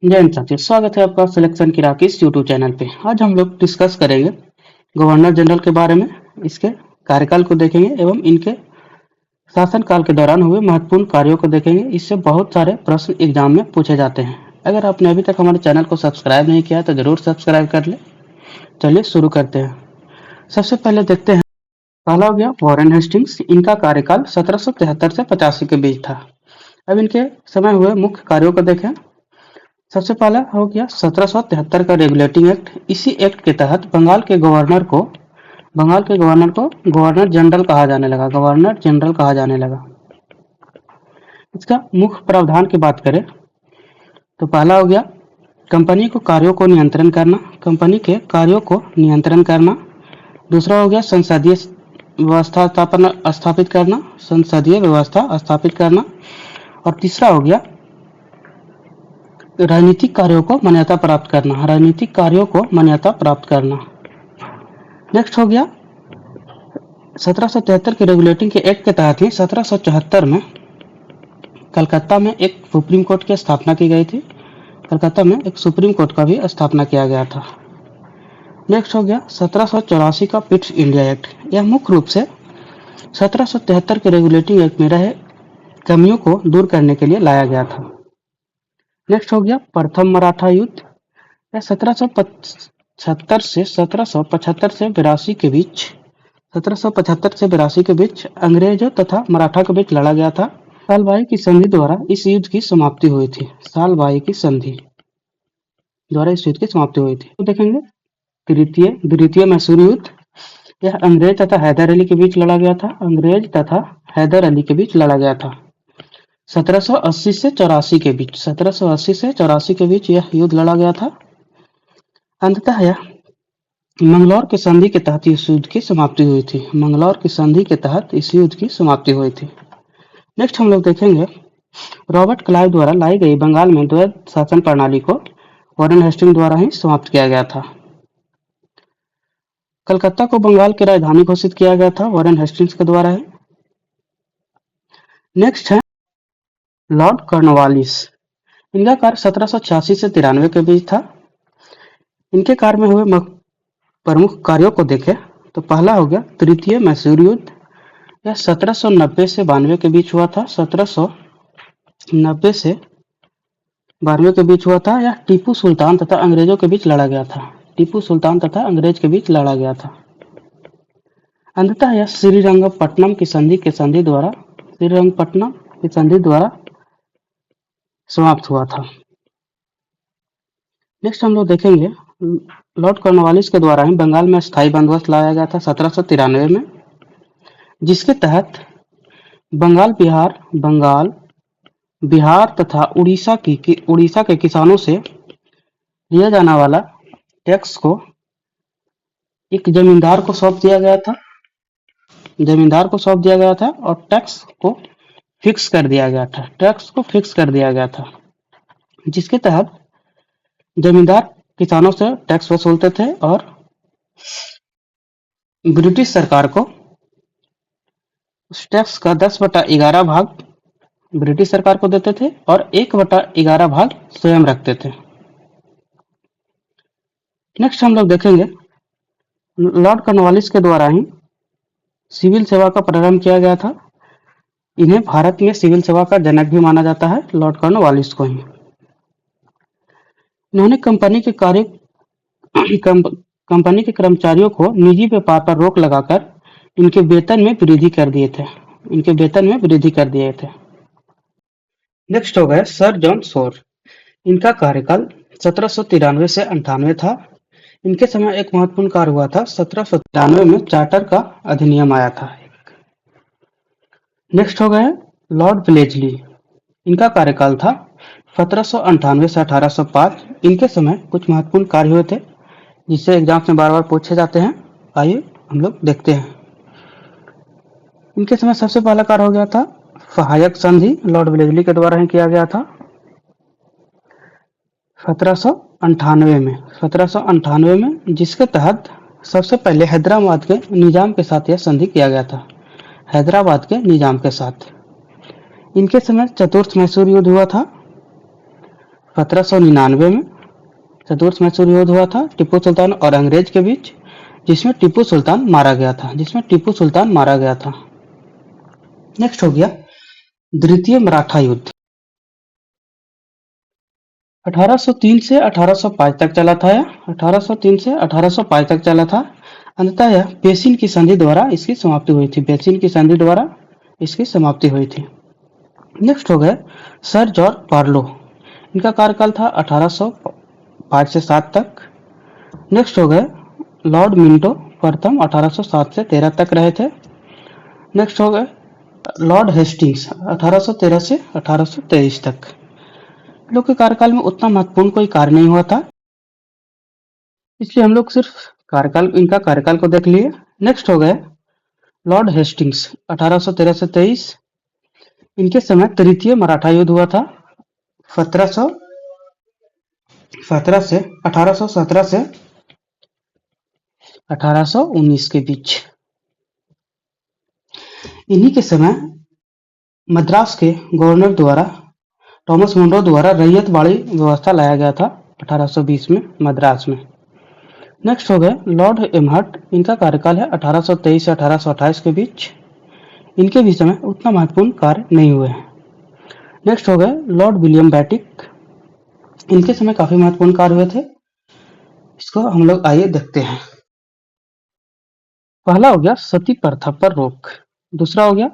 जय हिंद साथियों, स्वागत है आपका सिलेक्शन की राह इस यूट्यूब चैनल पे। आज हम लोग डिस्कस करेंगे गवर्नर जनरल के बारे में। इसके कार्यकाल को देखेंगे एवं इनके शासनकाल के दौरान हुए महत्वपूर्ण कार्यों को देखेंगे। इससे बहुत सारे प्रश्न एग्जाम में पूछे जाते हैं। अगर आपने अभी तक हमारे चैनल को सब्सक्राइब नहीं किया तो जरूर सब्सक्राइब कर ले। चलिए शुरू करते हैं। सबसे पहले देखते हैं, पहला हो गया वॉरेन हेस्टिंग्स। इनका कार्यकाल 1773 से 85 के बीच था। अब इनके समय हुए मुख्य कार्यों को देखें। सबसे पहला हो गया 1773 का रेगुलेटिंग एक्ट। इसी एक्ट के तहत बंगाल के गवर्नर को गवर्नर जनरल कहा जाने लगा। इसका मुख्य प्रावधान की बात करें तो पहला हो गया कंपनी के कार्यों को नियंत्रण करना। दूसरा हो गया संसदीय व्यवस्था स्थापित करना। और तीसरा हो गया राजनीतिक कार्यों को मान्यता प्राप्त करना। नेक्स्ट हो गया 1773 के रेगुलेटिंग के एक्ट के तहत ही 1774 में कलकत्ता में एक सुप्रीम कोर्ट की स्थापना की गई थी। कलकत्ता में एक सुप्रीम कोर्ट का भी स्थापना किया गया था। नेक्स्ट हो गया 1784 का पिट्स इंडिया एक्ट। यह मुख्य रूप से 1773 के रेगुलेटिंग एक्ट में रहे कमियों को दूर करने के लिए लाया गया था। नेक्स्ट हो गया प्रथम मराठा युद्ध। यह 1775 से 1782 के बीच अंग्रेजों तथा मराठा के बीच लड़ा गया था। सालबाई की संधि द्वारा इस युद्ध की समाप्ति हुई थी। तो देखेंगे द्वितीय मैसूर युद्ध। यह अंग्रेज तथा हैदर अली के बीच लड़ा गया था। 1780 से 84 के बीच यह युद्ध लड़ा गया था। अंततः यह मंगलौर की संधि के तहत इस युद्ध की समाप्ति हुई थी। नेक्स्ट हम लोग देखेंगे रॉबर्ट क्लाइव द्वारा लाई गई बंगाल में द्वैध शासन प्रणाली को वॉरेन हेस्टिंग द्वारा ही समाप्त किया गया था। कलकत्ता को बंगाल की राजधानी घोषित किया गया था वॉरेन हेस्टिंग्स के द्वारा ही। नेक्स्ट है लॉर्ड कॉर्नवालिस। इनका कार्य 1786 से 93 के बीच था। इनके कार्य में हुए प्रमुख कार्यों को देखें तो पहला हो गया तृतीय मैसूर युद्ध। यह 1790 से 92 के बीच हुआ था। 1790 से 92 के बीच हुआ था। यह टीपू सुल्तान तथा अंग्रेज के बीच लड़ा गया था। अंततः यह श्रीरंगपट्टनम की संधि द्वारा समाप्त हुआ था। नेक्स्ट हम लोग देखेंगे लॉर्ड कॉर्नवालिस के द्वारा ही बंगाल में स्थायी बंदोबस्त लाया गया था 1793 में, जिसके तहत बंगाल, बिहार तथा उड़ीसा के किसानों से लिया जाने वाला टैक्स को एक जमींदार को सौंप दिया गया था और टैक्स को फिक्स कर दिया गया था, जिसके तहत जमींदार किसानों से टैक्स वसूलते थे और ब्रिटिश सरकार को उस टैक्स का 10/11 भाग ब्रिटिश सरकार को देते थे और 1/11 भाग स्वयं रखते थे। नेक्स्ट हम लोग देखेंगे लॉर्ड कॉर्नवालिस के द्वारा ही सिविल सेवा का प्रारंभ किया गया था। इन्हें भारत में सिविल सेवा का जनक भी माना जाता है, लॉर्ड कॉर्नवालिस को ही। इन्होंने कंपनी के कर्मचारियों को निजी व्यापार पर रोक लगाकर इनके वेतन में वृद्धि कर दिए थे। नेक्स्ट हो गए सर जॉन शोर। इनका कार्यकाल 1793 से 98 था। इनके समय एक महत्वपूर्ण कार्य हुआ था। 1793 में चार्टर का अधिनियम आया था। नेक्स्ट हो गए लॉर्ड वेलेस्ली। इनका कार्यकाल था 1798 से 1805। इनके समय कुछ महत्वपूर्ण कार्य हुए थे जिससे एग्जाम में बार बार पूछे जाते हैं। आइए हम लोग देखते हैं। इनके समय सबसे पहला कार्य हो गया था सहायक संधि, लॉर्ड वेलेस्ली के द्वारा ही किया गया था 1798 में, जिसके तहत सबसे पहले हैदराबाद के निजाम के साथ यह संधि किया गया था। इनके समय चतुर्थ मैसूर युद्ध हुआ था 1799 में चतुर्थ मैसूर युद्ध हुआ था टीपू सुल्तान और अंग्रेज के बीच, जिसमें टीपू सुल्तान मारा गया था। नेक्स्ट हो गया द्वितीय मराठा युद्ध। 1803 से 1805 तक चला था। 1803 से 1805 तक चला था। अंततः यह पेशिन की संधि द्वारा इसकी समाप्ति हुई थी। नेक्स्ट हो गए सर जॉर्ज पार्लो। इनका कार्यकाल था 1805 से 7 तक। नेक्स्ट हो गए लॉर्ड मिंटो प्रथम 1807 से 13 तक रहे थे। नेक्स्ट हो गए लॉर्ड हेस्टिंग्स 1813 से 1823 तक। लोग के कार्यकाल में उतना महत्वपूर्ण कोई कार्य नहीं हुआ था, इसलिए हम लोग सिर्फ इनका कार्यकाल को देख लिए। नेक्स्ट हो गए लॉर्ड हेस्टिंग्स 1813 से 23। इनके समय तृतीय मराठा युद्ध हुआ था 1817 से 1819 के बीच। इन्हीं के समय मद्रास के गवर्नर द्वारा थॉमस मुनरो द्वारा रैयतवाड़ी व्यवस्था लाया गया था 1820 में मद्रास में। नेक्स्ट हो गए लॉर्ड एमहर्ट। इनका कार्यकाल है 1823 से 1828 के बीच। इनके भी समय उतना महत्वपूर्ण कार्य नहीं हुए हैं। नेक्स्ट हो गए लॉर्ड विलियम बैटिक। इनके समय काफी महत्वपूर्ण कार्य हुए थे, इसको हम लोग आइए देखते हैं। पहला हो गया सती प्रथा पर रोक। दूसरा हो गया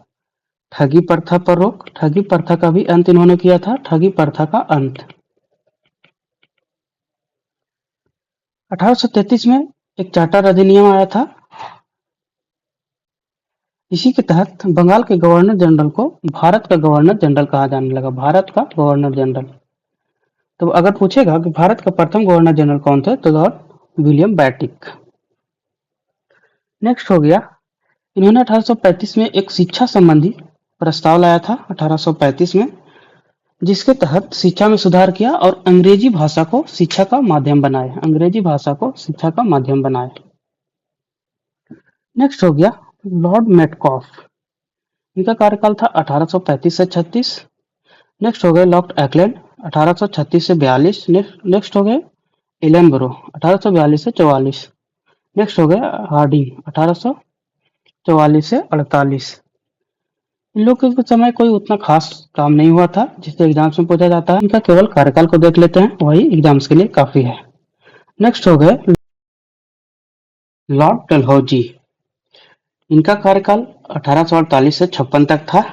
ठगी प्रथा पर रोक। ठगी प्रथा का भी अंत इन्होंने किया था। ठगी प्रथा का अंत 1833 में एक चार्टर अधिनियम आया था। इसी के तहत बंगाल के गवर्नर जनरल को भारत का गवर्नर जनरल कहा जाने लगा। भारत का गवर्नर जनरल। तो अगर पूछेगा कि भारत का प्रथम गवर्नर जनरल कौन थे, तो लॉर्ड विलियम बैटिक। नेक्स्ट हो गया इन्होंने 1835 में एक शिक्षा संबंधी प्रस्ताव लाया था 1835 में, जिसके तहत शिक्षा में सुधार किया और अंग्रेजी भाषा को शिक्षा का माध्यम बनाए। नेक्स्ट हो गया लॉर्ड मेटकॉफ। इनका कार्यकाल था 1835 से 36। नेक्स्ट हो गए लॉर्ड एक्लैंड 1836 से 42। नेक्स्ट हो गए एलेनबरो 1842 से 44। नेक्स्ट हो गए हार्डिंग 1844 से 48। इन लोग के समय कोई उतना खास काम नहीं हुआ था जिससे एग्जाम्स में पूछा जाता है। इनका केवल कार्यकाल को देख लेते हैं, वही एग्जाम्स के लिए काफी है। नेक्स्ट हो गए लॉर्ड डलहौजी। इनका कार्यकाल 1848 से 56 तक था।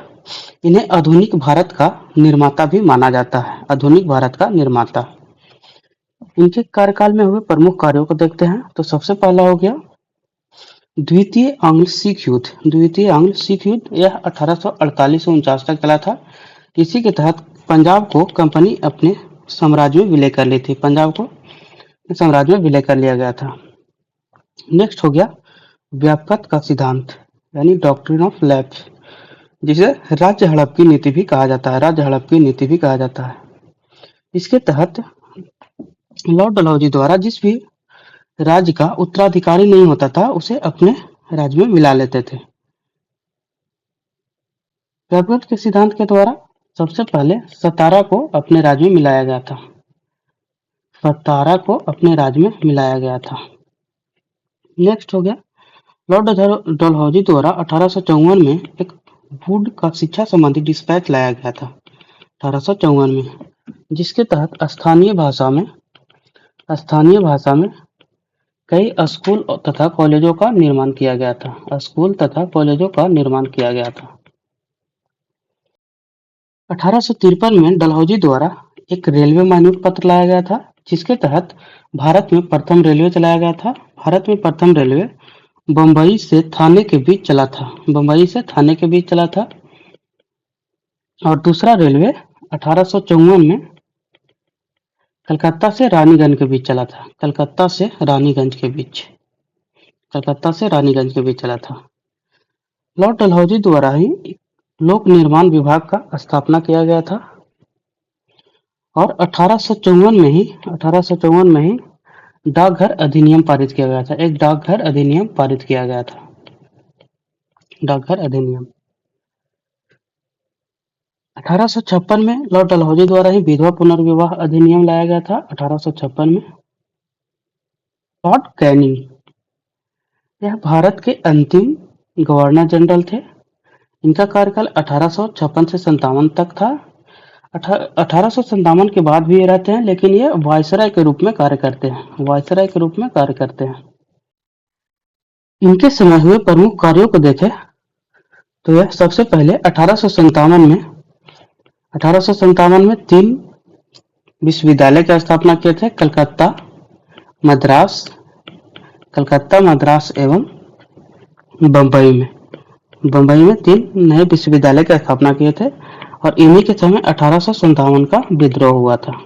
इन्हें आधुनिक भारत का निर्माता भी माना जाता है। आधुनिक भारत का निर्माता। इनके कार्यकाल में हुए प्रमुख कार्यों को देखते हैं। तो सबसे पहला हो गया द्वितीय आंग्ल सिख युद्ध। यह 1848 से 49 तक चला था। इसी के तहत पंजाब को कंपनी अपने साम्राज्य में विलय कर ली थी। पंजाब को साम्राज्य में विलय कर लिया गया था। नेक्स्ट हो गया व्यापक का सिद्धांत यानी डॉक्ट्रिन ऑफ लैप्स, जिसे राज्य हड़प की नीति भी कहा जाता है। इसके तहत लॉर्ड डलहौजी द्वारा जिस भी राज्य का उत्तराधिकारी नहीं होता था, उसे अपने राज्य में मिला लेते थे। व्यापक के सिद्धांत के द्वारा सबसे पहले सतारा को अपने राज्य में मिलाया गया था। नेक्स्ट हो गया लॉर्ड डलहौजी द्वारा 1854 में एक वुड का शिक्षा संबंधी डिस्पैच लाया गया था 1854 में, जिसके तहत स्थानीय भाषा में कई स्कूल तथा कॉलेजों का निर्माण किया गया था। 1853 में डलहौजी द्वारा एक रेलवे मान्यता पत्र लाया गया था, जिसके तहत भारत में प्रथम रेलवे चलाया गया था। भारत में प्रथम रेलवे बम्बई से थाने के बीच चला था। और दूसरा रेलवे 1854 में कलकत्ता से रानीगंज के बीच चला था। लॉर्ड डलहौजी द्वारा ही लोक निर्माण विभाग का स्थापना किया गया था। और 1854 में ही डाकघर अधिनियम पारित किया गया था। डाकघर अधिनियम 1856 में लॉर्ड डलहौजी द्वारा ही विधवा पुनर्विवाह अधिनियम लाया गया था। 1856 में लॉर्ड कैनिंग, यह भारत के अंतिम गवर्नर जनरल थे। इनका कार्यकाल 1856 से 57 तक था। 1857 के बाद भी ये रहते हैं, लेकिन ये वायसराय के रूप में कार्य करते हैं। वायसराय के रूप में कार्य करते हैं। इनके समय हुए प्रमुख कार्यों को देखें तो यह सबसे पहले 1857 में 3 विश्वविद्यालय की स्थापना किए थे। कलकत्ता, मद्रास एवं बम्बई में 3 नए विश्वविद्यालय की स्थापना किए थे और इन्हीं के समय 1857 का विद्रोह हुआ था।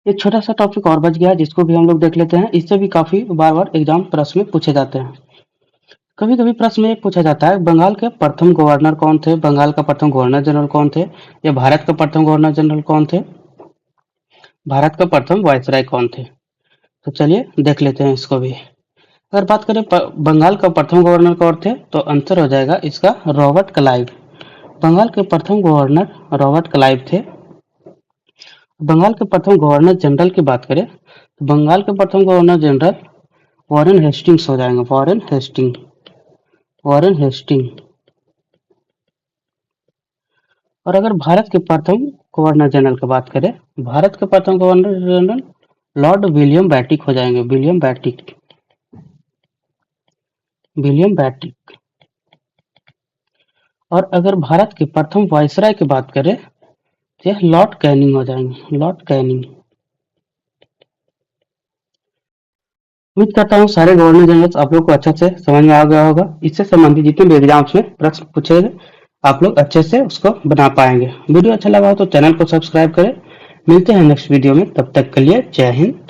एक छोटा सा टॉपिक और बच गया है, जिसको भी हम लोग देख लेते हैं। इससे भी काफी बार एग्जाम प्रश्न में पूछे जाते हैं। कभी कभी प्रश्न में पूछा जाता है, बंगाल के प्रथम गवर्नर कौन थे? बंगाल का प्रथम गवर्नर जनरल कौन थे? या भारत का प्रथम गवर्नर जनरल कौन थे? भारत का प्रथम वायसराय कौन थे? तो चलिए देख लेते हैं इसको भी। अगर बात करें बंगाल का प्रथम गवर्नर कौन थे, तो आंसर हो जाएगा इसका रॉबर्ट क्लाइव। बंगाल के प्रथम गवर्नर रॉबर्ट क्लाइव थे। बंगाल के प्रथम गवर्नर जनरल की बात करें तो बंगाल के प्रथम गवर्नर जनरल वॉरेन हेस्टिंग्स हो जाएंगे। Warren Hasting. और अगर भारत के प्रथम गवर्नर जनरल की बात करें, भारत के प्रथम गवर्नर जनरल लॉर्ड विलियम बैटिक हो जाएंगे। विलियम बैटिक। और अगर भारत के प्रथम वायसराय की बात करें तो यह लॉर्ड कैनिंग हो जाएंगे। Lord Canning. उम्मीद करता हूँ सारे गवर्नर जनरल आप लोग को अच्छे से समझ में आ गया होगा। इससे संबंधित जितने भी एग्जाम्स में प्रश्न पूछे गए, आप लोग अच्छे से उसको बना पाएंगे। वीडियो अच्छा लगा हो तो चैनल को सब्सक्राइब करें। मिलते हैं नेक्स्ट वीडियो में, तब तक के लिए जय हिंद।